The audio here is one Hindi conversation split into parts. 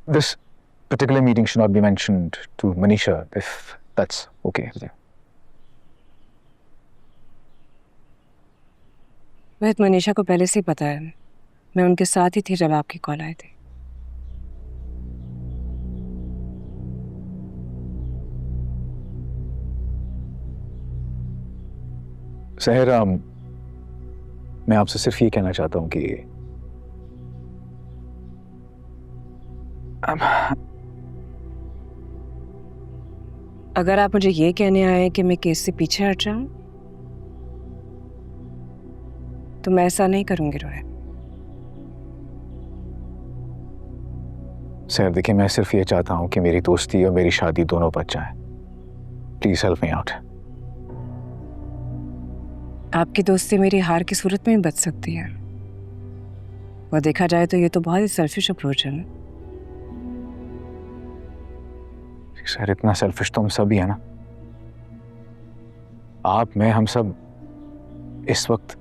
this particular meeting should not be mentioned to Manisha, if that's okay with you. वह मनीषा को पहले से ही पता है, मैं उनके साथ ही थी जब आपकी कॉल आई थी। सहर, मैं आपसे सिर्फ ये कहना चाहता हूं कि अगर आप मुझे ये कहने आए कि मैं केस से पीछे हट जाऊं, तो मैं ऐसा नहीं करूंगी रोहित। सहर देखिए, मैं सिर्फ ये चाहता हूं कि मेरी दोस्ती और मेरी शादी दोनों बच जाए। Please help me out. आपकी दोस्ती मेरी हार की सूरत में भी बच सकती है, और देखा जाए तो ये तो बहुत ही सेल्फिश अप्रोच है ना। सर, इतना सेल्फिश तो हम सब ही है ना। आप, मैं, हम सब इस वक्त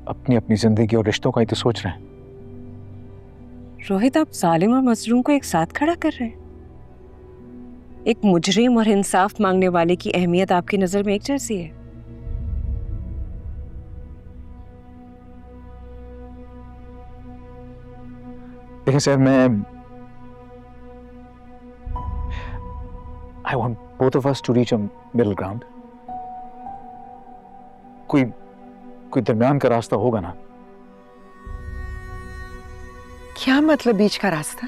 अपनी अपनी जिंदगी और रिश्तों का ही तो सोच रहे हैं। रोहित, आप जालिम और मजलूम को एक साथ खड़ा कर रहे हैं। एक मुजरिम और इंसाफ मांगने वाले की अहमियत आपकी नजर में एक जैसी है। देखिए sir, I want both of us to reach a middle ground. कोई दरमियान का रास्ता होगा ना? क्या मतलब बीच का रास्ता?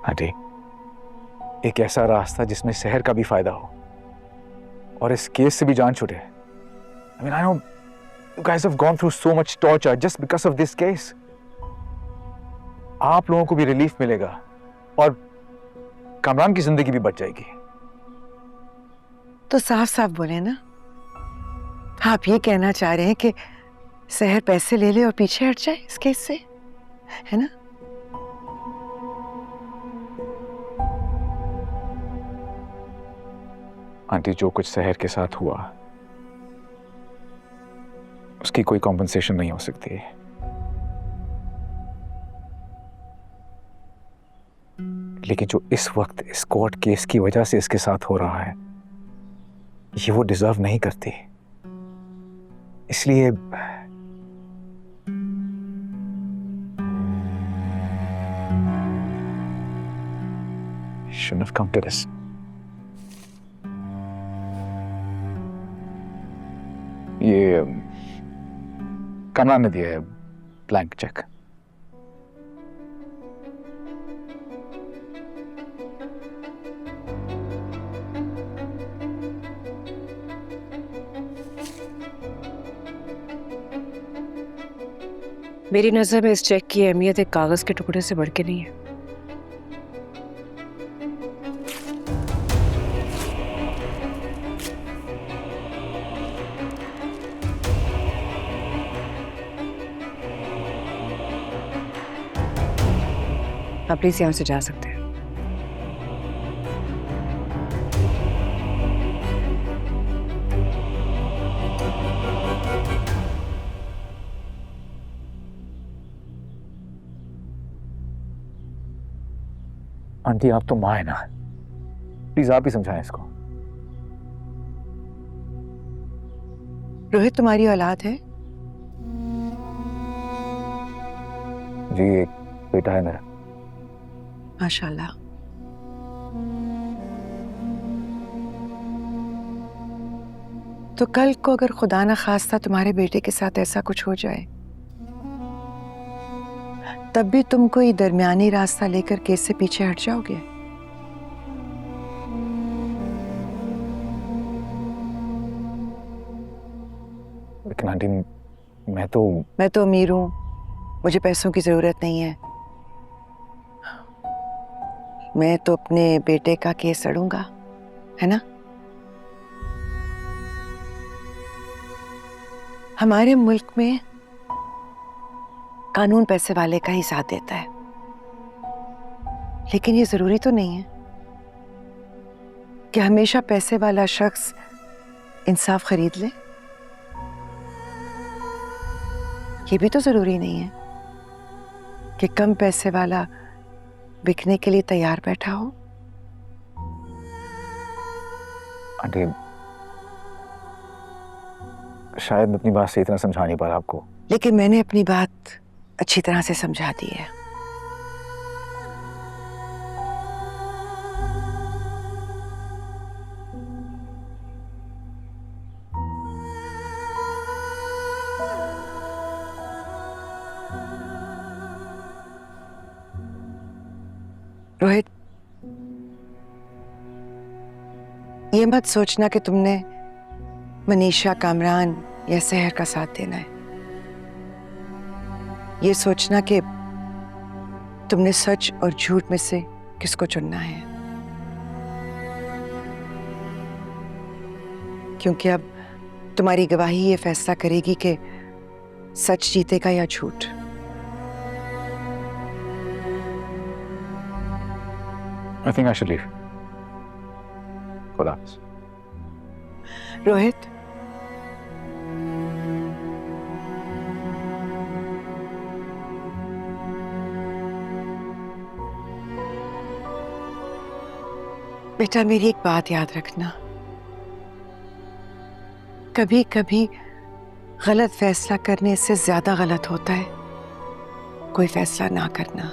आंटी, एक ऐसा रास्ता जिसमें शहर का भी फायदा हो और इस केस से भी जान छूटे। I mean, I know you guys have gone through so much torture just because of this case. आप लोगों को भी रिलीफ मिलेगा और कामरान की जिंदगी भी बच जाएगी। तो साफ साफ बोले ना, आप ये कहना चाह रहे हैं कि शहर पैसे ले ले और पीछे हट जाए इस केस से, है ना? आंटी, जो कुछ शहर के साथ हुआ उसकी कोई कॉम्पनसेशन नहीं हो सकती। लेकिन जो इस वक्त इस कोर्ट केस की वजह से इसके साथ हो रहा है, ये वो डिजर्व नहीं करती। इसलिए shouldn't have come to this. ये कामरान ने दिया है ब्लैंक चेक। मेरी नजर में इस चेक की अहमियत एक कागज के टुकड़े से बढ़ के नहीं है। आप प्लीज यहां से जा सकते हैं। आंटी, आप तो मां है ना, प्लीज आप ही समझाएं इसको। रोहित, तुम्हारी औलाद है? जी, एक बेटा है मेरा। माशाल्लाह। तो कल को अगर खुदा ना खास्ता तुम्हारे बेटे के साथ ऐसा कुछ हो जाए, तब भी तुम कोई दरमियानी रास्ता लेकर केस से पीछे हट जाओगे? लेकिन आंटी, मैं तो अमीर हूं, मुझे पैसों की जरूरत नहीं है। मैं तो अपने बेटे का केस लड़ूंगा, है ना? हमारे मुल्क में कानून पैसे वाले का ही साथ देता है, लेकिन ये जरूरी तो नहीं है कि हमेशा पैसे वाला शख्स इंसाफ खरीद ले। ये भी तो जरूरी नहीं है कि कम पैसे वाला बिकने के लिए तैयार बैठा हो। आंटी, शायद मैं अपनी बात से इतना समझा नहीं पा रहा आपको। लेकिन मैंने अपनी बात अच्छी तरह से समझा दी है। रोहित, ये मत सोचना कि तुमने मनीषा, कामरान या सहर का साथ देना है। ये सोचना कि तुमने सच और झूठ में से किसको चुनना है, क्योंकि अब तुम्हारी गवाही ये फैसला करेगी कि सच जीतेगा या झूठ। I think I should leave. खुदा हाफिज़। रोहित, बेटा मेरी एक बात याद रखना, कभी कभी गलत फैसला करने से ज्यादा गलत होता है कोई फैसला ना करना।